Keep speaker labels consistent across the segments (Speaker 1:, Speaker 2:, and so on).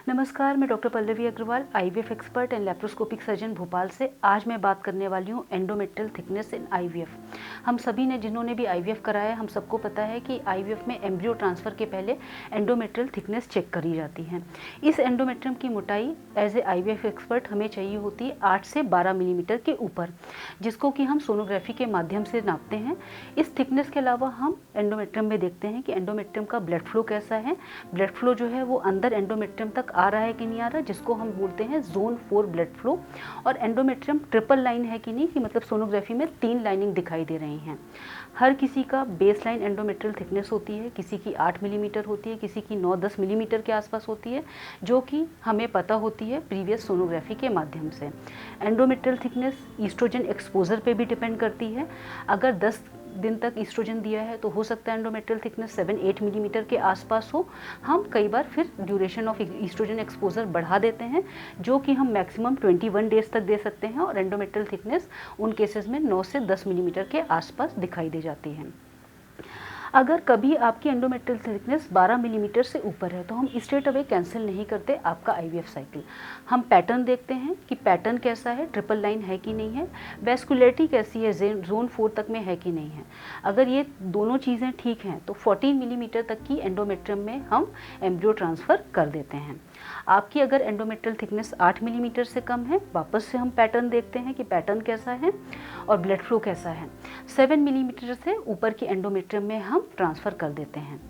Speaker 1: नमस्कार, मैं doctor Pallavi Agarwal, IVF expert and laparoscopic surgeon Bhopal से। आज मैं बात करने वाली हूँ एंडोमेट्रियल थिकनेस इन आईवीएफ। हम सभी ने जिन्होंने भी आईवीएफ कराया, हम सबको पता है कि आईवीएफ में एम्ब्रियो ट्रांसफ़र के पहले एंडोमेट्रियल थिकनेस चेक करी जाती है। इस एंडोमेट्रियम की मोटाई एज ए आईवीएफ एक्सपर्ट हमें चाहिए होती है 8 से 12 मिलीमीटर के ऊपर, जिसको कि हम सोनोग्राफी के माध्यम से नापते हैं। इस थिकनेस के अलावा हम एंडोमेट्रियम में देखते हैं कि एंडोमेट्रियम का ब्लड फ्लो कैसा है। ब्लड फ्लो जो है वो अंदर एंडोमेट्रियम तक आ रहा है कि नहीं आ रहा, जिसको हम बोलते हैं जोन 4 ब्लड फ्लो। और एंडोमेट्रियम ट्रिपल लाइन है कि नहीं, कि मतलब सोनोग्राफी में 3 लाइनिंग दिखाई दे रही हैं। हर किसी का बेस लाइन एंडोमेट्रियल थिकनेस होती है, किसी की 8 मिलीमीटर होती है, किसी की 9-10 मिलीमीटर के आसपास होती है, जो कि हमें पता होती है प्रीवियस सोनोग्राफी के माध्यम से। एंडोमेट्रियल थिकनेस ईस्ट्रोजन एक्सपोजर पे भी डिपेंड करती है। अगर 10 दिन तक ईस्ट्रोजन दिया है तो हो सकता है एंडोमेट्रियल थिकनेस 7-8 मिलीमीटर के आसपास हो। हम कई बार फिर ड्यूरेशन ऑफ ईस्ट्रोजन एक्सपोजर बढ़ा देते हैं, जो कि हम मैक्सिमम 21 डेज तक दे सकते हैं, और एंडोमेट्रियल थिकनेस उन केसेस में 9 से 10 मिलीमीटर के आसपास दिखाई दे जाती है। अगर कभी आपकी एंडोमेट्रियल थिकनेस 12 मिलीमीटर से ऊपर है तो हम स्ट्रेट अवे कैंसिल नहीं करते आपका आईवीएफ साइकिल। हम पैटर्न देखते हैं कि पैटर्न कैसा है, ट्रिपल लाइन है कि नहीं है, वैस्कुलरिटी कैसी है, जोन 4 तक में है कि नहीं है। अगर ये दोनों चीज़ें ठीक हैं तो 14 मिलीमीटर तक की एंडोमेट्रियम में हम एम्ब्रियो ट्रांसफ़र कर देते हैं। आपकी अगर एंडोमेट्रियल थिकनेस 8 मिलीमीटर से कम है, वापस से हम पैटर्न देखते हैं कि पैटर्न कैसा है और ब्लड फ्लो कैसा है। 7 मिलीमीटर से ऊपर की एंडोमेट्रियम में हम ट्रांसफ़र कर देते हैं।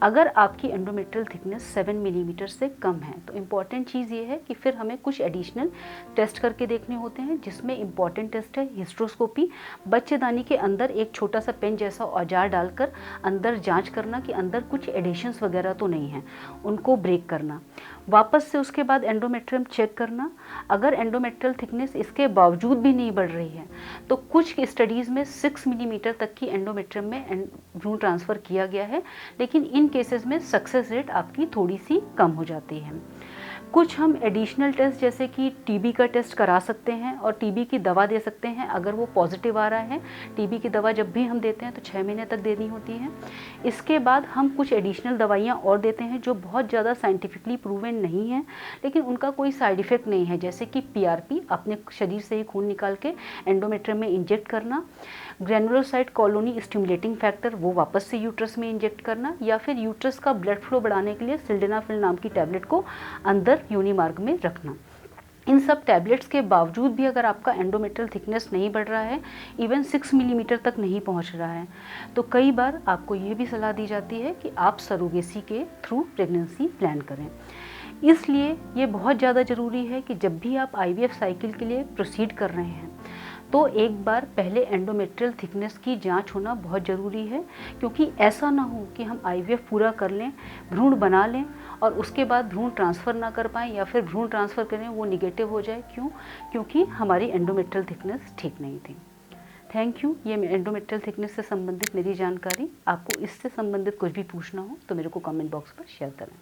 Speaker 1: अगर आपकी एंडोमेट्रियल थिकनेस 7 मिलीमीटर से कम है तो इम्पॉर्टेंट चीज़ ये है कि फिर हमें कुछ एडिशनल टेस्ट करके देखने होते हैं, जिसमें इम्पॉर्टेंट टेस्ट है हिस्ट्रोस्कोपी। बच्चेदानी के अंदर एक छोटा सा पेन जैसा औजार डालकर अंदर जांच करना कि अंदर कुछ एडिशंस वगैरह तो नहीं हैं, उनको ब्रेक करना। वापस से उसके बाद एंडोमेट्रियम चेक करना। अगर एंडोमेट्रियल थिकनेस इसके बावजूद भी नहीं बढ़ रही है तो कुछ स्टडीज़ में 6 मिलीमीटर तक की एंडोमेट्रियम में भ्रूण ट्रांसफ़र किया गया है, लेकिन इन केसेस में सक्सेस रेट आपकी थोड़ी सी कम हो जाती है। कुछ हम एडिशनल टेस्ट जैसे कि टीबी का टेस्ट करा सकते हैं और टीबी की दवा दे सकते हैं अगर वो पॉजिटिव आ रहा है। टीबी की दवा जब भी हम देते हैं तो 6 महीने तक देनी होती है। इसके बाद हम कुछ एडिशनल दवाइयाँ और देते हैं जो बहुत ज़्यादा साइंटिफिकली प्रूवन नहीं है, लेकिन उनका कोई साइड इफ़ेक्ट नहीं है, जैसे कि पीआरपी, अपने शरीर से ही खून निकाल के एंडोमेट्रियम में इंजेक्ट करना, ग्रेनुलोसाइट कॉलोनी स्टिमुलेटिंग फैक्टर वो वापस से यूट्रस में इंजेक्ट करना, या फिर यूट्रस का ब्लड फ्लो बढ़ाने के लिए सिल्डेनाफिल नाम की टैबलेट को अंदर योनि मार्ग में रखना। इन सब टैबलेट्स के बावजूद भी अगर आपका एंडोमेट्रियल थिकनेस नहीं बढ़ रहा है, इवन 6 मिलीमीटर तक नहीं पहुंच रहा है, तो कई बार आपको ये भी सलाह दी जाती है कि आप सरोगेसी के थ्रू प्रेगनेंसी प्लान करें। इसलिए ये बहुत ज़्यादा ज़रूरी है कि जब भी आप आईवीएफ साइकिल के लिए प्रोसीड कर रहे हैं तो एक बार पहले एंडोमेट्रियल थिकनेस की जांच होना बहुत ज़रूरी है, क्योंकि ऐसा ना हो कि हम आईवीएफ पूरा कर लें, भ्रूण बना लें और उसके बाद भ्रूण ट्रांसफ़र ना कर पाएँ, या फिर भ्रूण ट्रांसफ़र करें वो निगेटिव हो जाए। क्यों? क्योंकि हमारी एंडोमेट्रियल थिकनेस ठीक नहीं थी। Thank you. ये एंडोमेट्रियल थिकनेस से संबंधित मेरी जानकारी। आपको इससे संबंधित कुछ भी पूछना हो तो मेरे को कमेंट बॉक्स पर शेयर करें।